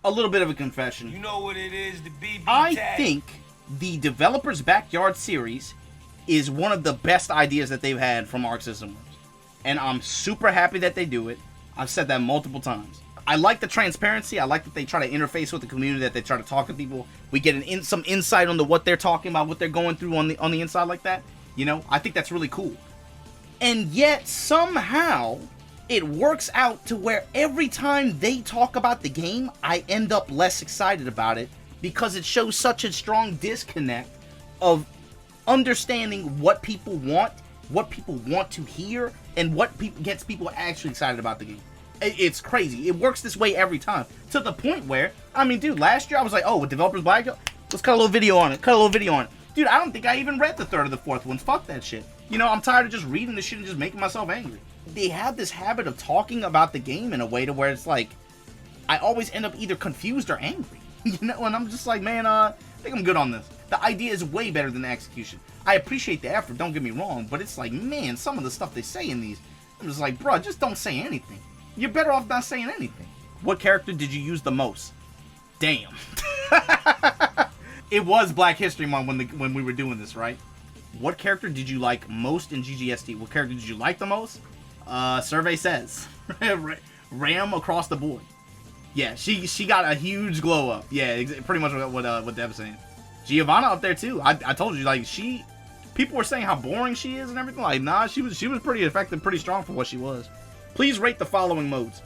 A little bit of a confession. You know what it is to be I think the Developer's Backyard series is one of the best ideas that they've had from Arc System Works. And I'm super happy that they do it. I've said that multiple times. I like the transparency. I like that they try to interface with the community, that they try to talk to people. We get some insight onto what they're talking about, what they're going through on the inside like that. You know, I think that's really cool. And yet, somehow, it works out to where every time they talk about the game, I end up less excited about it because it shows such a strong disconnect of understanding what people want to hear, and what gets people actually excited about the game. It's crazy. It works this way every time. To the point where, I mean, dude, last year I was like, oh, with Developers Backyard, let's cut a little video on it. Dude, I don't think I even read the third or the fourth ones. Fuck that shit. You know, I'm tired of just reading this shit and just making myself angry. They have this habit of talking about the game in a way to where it's like, I always end up either confused or angry. You know, and I'm just like, man, I think I'm good on this. The idea is way better than the execution. I appreciate the effort, don't get me wrong, but it's like, man, some of the stuff they say in these, I'm just like, bro, just don't say anything. You're better off not saying anything. What character did you use the most? Damn. It was Black History Month when we were doing this, right? What character did you like most in GGST? What character did you like the most? Survey says Ram across the board. Yeah, she got a huge glow up. Yeah, pretty much what Dev's saying. Giovanna up there too. I told you, like, people were saying how boring she is and everything. Like, nah, she was pretty effective, pretty strong for what she was. Please rate the following modes.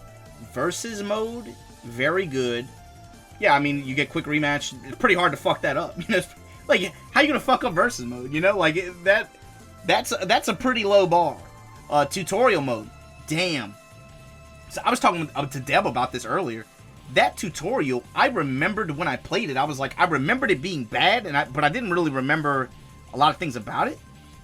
Versus mode, very good. Yeah, I mean, you get quick rematch. It's pretty hard to fuck that up. You know, like, how you gonna fuck up versus mode? You know, like that's a pretty low bar. Tutorial mode, damn. So I was talking to Deb about this earlier. That tutorial, I remembered when I played it. I was like, I remembered it being bad, but I didn't really remember a lot of things about it.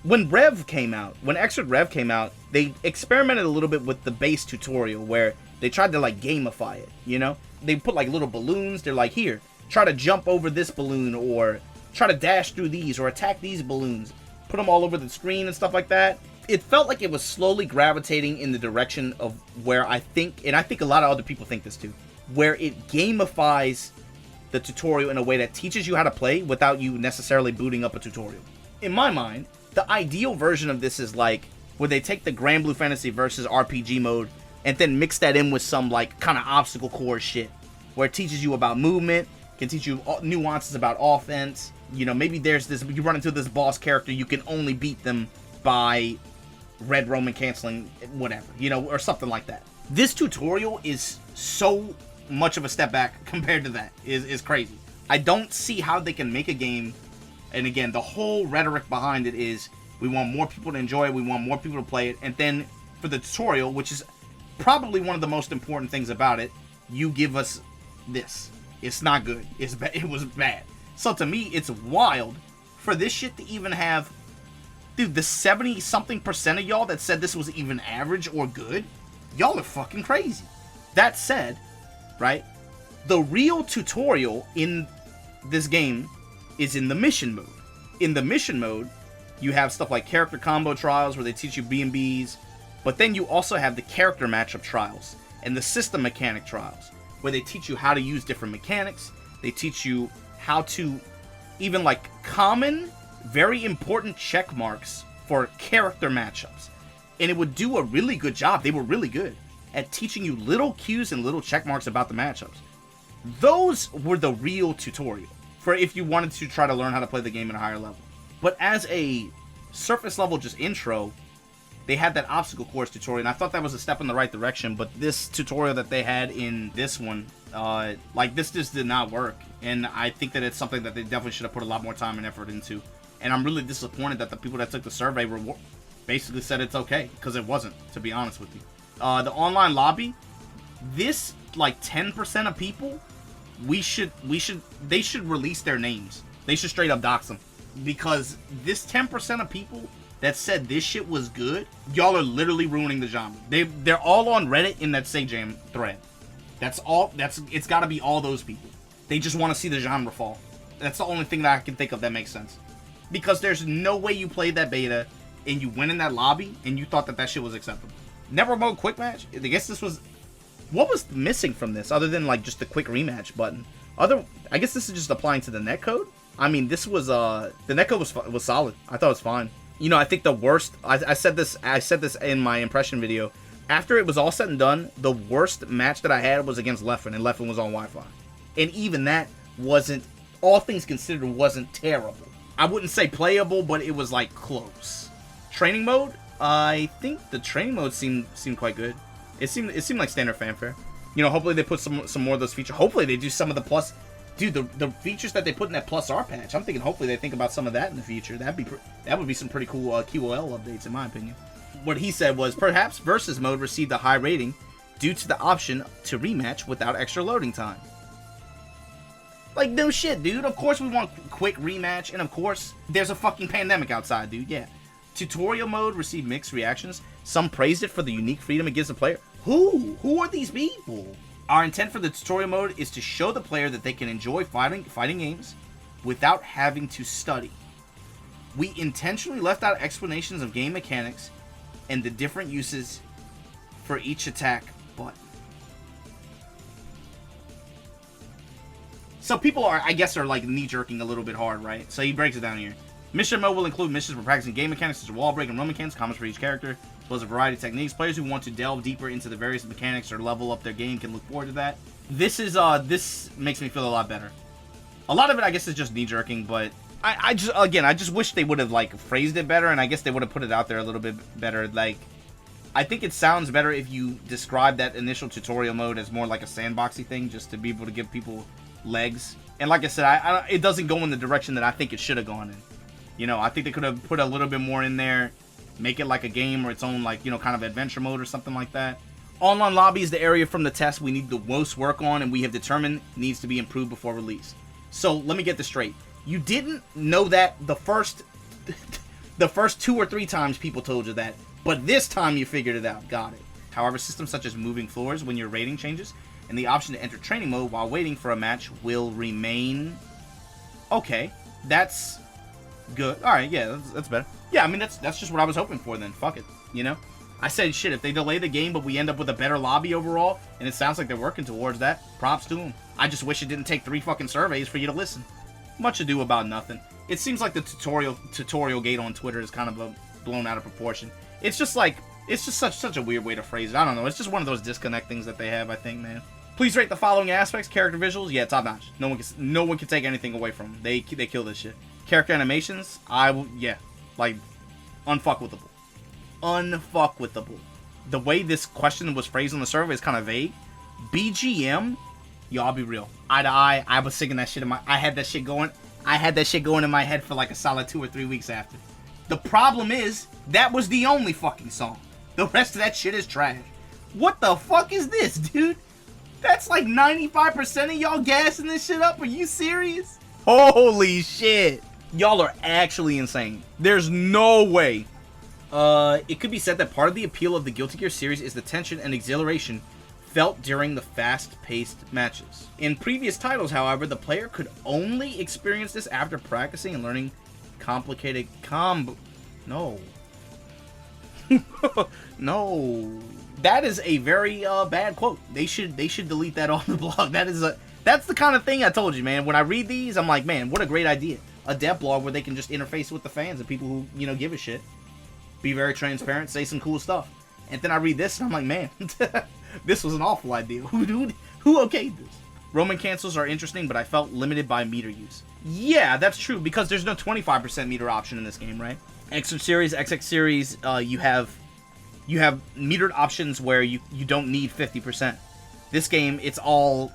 When Rev came out, when Extra Rev came out, they experimented a little bit with the base tutorial where they tried to like gamify it, you know? They put like little balloons. They're like, here, try to jump over this balloon, or try to dash through these, or attack these balloons. Put them all over the screen and stuff like that. It felt like it was slowly gravitating in the direction of where I think, and I think a lot of other people think this too, where it gamifies the tutorial in a way that teaches you how to play without you necessarily booting up a tutorial. In my mind, the ideal version of this is like where they take the Grand Blue Fantasy versus RPG mode and then mix that in with some like kind of obstacle course shit, where it teaches you about movement, can teach you nuances about offense. You know, maybe there's this, you run into this boss character, you can only beat them by Red Roman canceling whatever, you know, or something like that. This tutorial is so much of a step back compared to that. Is crazy. I don't see how they can make a game. And again, the whole rhetoric behind it is we want more people to enjoy it, we want more people to play it, and then for the tutorial, which is probably one of the most important things about it, you give us this. It's not good. It was bad. So to me, it's wild for this shit to even have, dude, the 70-something% of y'all that said this was even average or good, y'all are fucking crazy. That said, right, the real tutorial in this game is in the mission mode. In the mission mode, you have stuff like character combo trials where they teach you B&Bs, but then you also have the character matchup trials and the system mechanic trials where they teach you how to use different mechanics. They teach you how to even like common, very important check marks for character matchups. And it would do a really good job. They were really good at teaching you little cues and little check marks about the matchups. Those were the real tutorial for if you wanted to try to learn how to play the game at a higher level. But as a surface level just intro, they had that obstacle course tutorial, and I thought that was a step in the right direction, but this tutorial that they had in this one, like, this just did not work, and I think that it's something that they definitely should have put a lot more time and effort into, and I'm really disappointed that the people that took the survey basically said it's okay, because it wasn't, to be honest with you. The online lobby, this, like, 10% of people, they should release their names. They should straight up dox them. Because this 10% of people that said this shit was good, y'all are literally ruining the genre. They're all on Reddit in that SegJam thread. It's gotta be all those people. They just want to see the genre fall. That's the only thing that I can think of that makes sense. Because there's no way you played that beta and you went in that lobby and you thought that shit was acceptable. Never mode quick match? I guess this was What was missing from this other than like just the quick rematch button? I guess this is just applying to the netcode. I mean, this was the netcode was solid. I thought it was fine. You know, I think the worst. I said this in my impression video. After it was all said and done, the worst match that I had was against Leffen, and Leffen was on Wi-Fi. And even that wasn't, all things considered, wasn't terrible. I wouldn't say playable, but it was like close. Training mode, I think the training mode seemed quite good. It seemed like standard fanfare. You know, hopefully they put some more of those features. Hopefully they do some of the plus. Dude, the features that they put in that Plus R patch, I'm thinking hopefully they think about some of that in the future. That would be some pretty cool QOL updates, in my opinion. What he said was, perhaps Versus Mode received a high rating due to the option to rematch without extra loading time. Like, no shit, dude. Of course we want quick rematch, and of course there's a fucking pandemic outside, dude. Yeah. Tutorial Mode received mixed reactions. Some praised it for the unique freedom it gives the player. Who are these people? Our intent for the tutorial mode is to show the player that they can enjoy fighting games without having to study. We intentionally left out explanations of game mechanics and the different uses for each attack button. So people are like knee-jerking a little bit hard, right? So he breaks it down here. Mission mode will include missions for practicing game mechanics such as wall break and run mechanics, comments for each character, as well as a variety of techniques. Players who want to delve deeper into the various mechanics or level up their game can look forward to that. This makes me feel a lot better. A lot of it, I guess, is just knee-jerking, but I just wish they would have, like, phrased it better, and I guess they would have put it out there a little bit better. Like, I think it sounds better if you describe that initial tutorial mode as more like a sandboxy thing, just to be able to give people legs. And like I said, it doesn't go in the direction that I think it should have gone in. You know, I think they could have put a little bit more in there, make it like a game or its own, like, you know, kind of adventure mode or something like that. Online lobby is the area from the test we need the most work on, and we have determined needs to be improved before release. So let me get this straight. You didn't know that the first 2 or 3 times people told you that, but this time you figured it out. Got it. However, systems such as moving floors when your rating changes and the option to enter training mode while waiting for a match will remain. Okay, that's good. All right, yeah, that's better. Yeah, I mean that's just what I was hoping for. Then fuck it, you know. I said shit. If they delay the game, but we end up with a better lobby overall, and it sounds like they're working towards that, props to them. I just wish it didn't take 3 fucking surveys for you to listen. Much ado about nothing. It seems like the tutorial gate on Twitter is kind of blown out of proportion. It's just such a weird way to phrase it. I don't know. It's just one of those disconnect things that they have, I think, man. Please rate the following aspects: character visuals, yeah, top notch. No one can take anything away from them. They kill this shit. Character animations, like unfuckwithable. Unfuckwithable. The way this question was phrased on the survey is kind of vague. BGM, yo, I'll be real. Eye to eye, I was singing that shit I had that shit going in my head for like a solid 2 or 3 weeks after. The problem is, that was the only fucking song. The rest of that shit is trash. What the fuck is this, dude? That's like 95% of y'all gassing this shit up. Are you serious? Holy shit. Y'all are actually insane. There's no way. It could be said that part of the appeal of the Guilty Gear series is the tension and exhilaration felt during the fast-paced matches. In previous titles, however, the player could only experience this after practicing and learning complicated No. No. That is a very bad quote. They should delete that off the blog. That's the kind of thing I told you, man. When I read these, I'm like, man, what a great idea. A dev blog where they can just interface with the fans and people who, you know, give a shit. Be very transparent, say some cool stuff. And then I read this and I'm like, man, this was an awful idea. Who okayed this? Roman cancels are interesting, but I felt limited by meter use. Yeah, that's true, because there's no 25% meter option in this game, right? Extra Series, XX Series, you have metered options where you don't need 50%. This game, it's all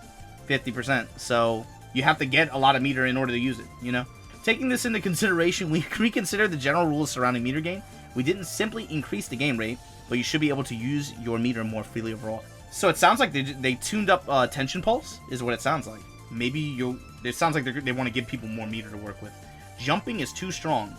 50%, so you have to get a lot of meter in order to use it, you know? Taking this into consideration, we reconsidered the general rules surrounding meter gain. We didn't simply increase the game rate, but you should be able to use your meter more freely overall. So it sounds like they tuned up tension pulse, is what it sounds like. Maybe it sounds like they want to give people more meter to work with. Jumping is too strong.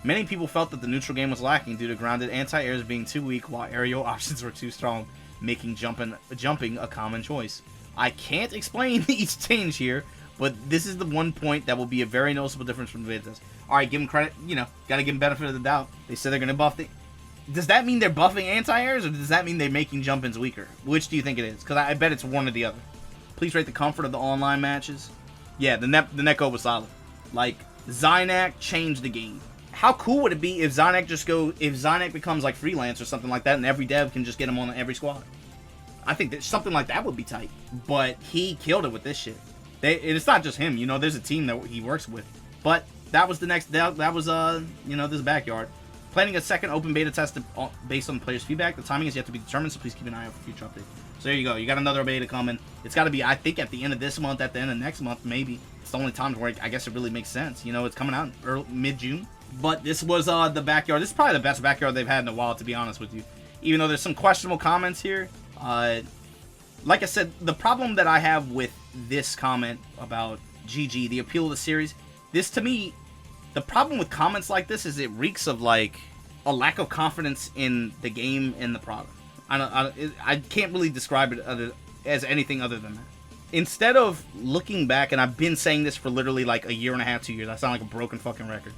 Many people felt that the neutral game was lacking due to grounded anti-airs being too weak while aerial options were too strong, making jumping a common choice. I can't explain each change here, but this is the one point that will be a very noticeable difference from the beta test. Alright, give them credit, you know, gotta give them benefit of the doubt. They said they're gonna buff the... does that mean they're buffing anti-airs, or does that mean they're making jump-ins weaker? Which do you think it is? Because I bet it's one or the other. Please rate the comfort of the online matches. Yeah, the netcode was solid. Like, Zynak changed the game. How cool would it be if Zynak becomes like freelance or something like that, and every dev can just get him on every squad? I think that something like that would be tight. But he killed it with this shit. It's not just him, you know. There's a team that he works with. But that was the next. That was you know, this backyard. Planning a second open beta test based on the players' feedback. The timing is yet to be determined, so please keep an eye out for future updates. So there you go. You got another beta coming. It's got to be, I think, at the end of this month, at the end of next month, maybe. It's the only time where I guess it really makes sense. You know, it's coming out mid-June. But this was the backyard. This is probably the best backyard they've had in a while, to be honest with you. Even though there's some questionable comments here. Like I said, the problem that I have with this comment about GG, the appeal of the series, this to me, the problem with comments like this is it reeks of like a lack of confidence in the game and the product. I can't really describe it as anything other than that. Instead of looking back, and I've been saying this for literally like a year and a half, 2 years, I sound like a broken fucking record.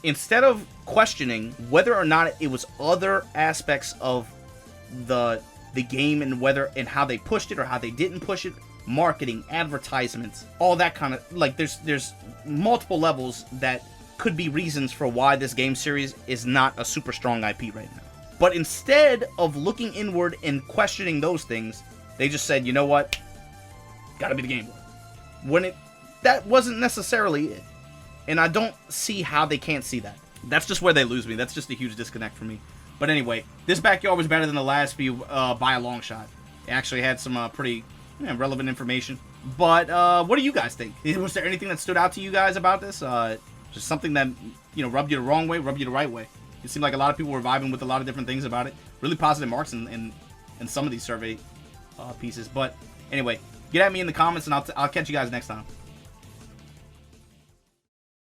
Instead of questioning whether or not it was other aspects of the game and how they pushed it or how they didn't push it, marketing, advertisements, all that kind of, like, there's multiple levels that could be reasons for why this game series is not a super strong IP right now. But instead of looking inward and questioning those things, they just said, you know what, gotta be the Game Boy. When that wasn't necessarily it. And I don't see how they can't see that. That's just where they lose me. That's just a huge disconnect for me. But anyway, this backyard was better than the last few by a long shot. It actually had some pretty relevant information. But what do you guys think? Was there anything that stood out to you guys about this? Just something that, you know, rubbed you the wrong way, rubbed you the right way? It seemed like a lot of people were vibing with a lot of different things about it. Really positive marks in some of these survey pieces. But anyway, get at me in the comments, and I'll catch you guys next time.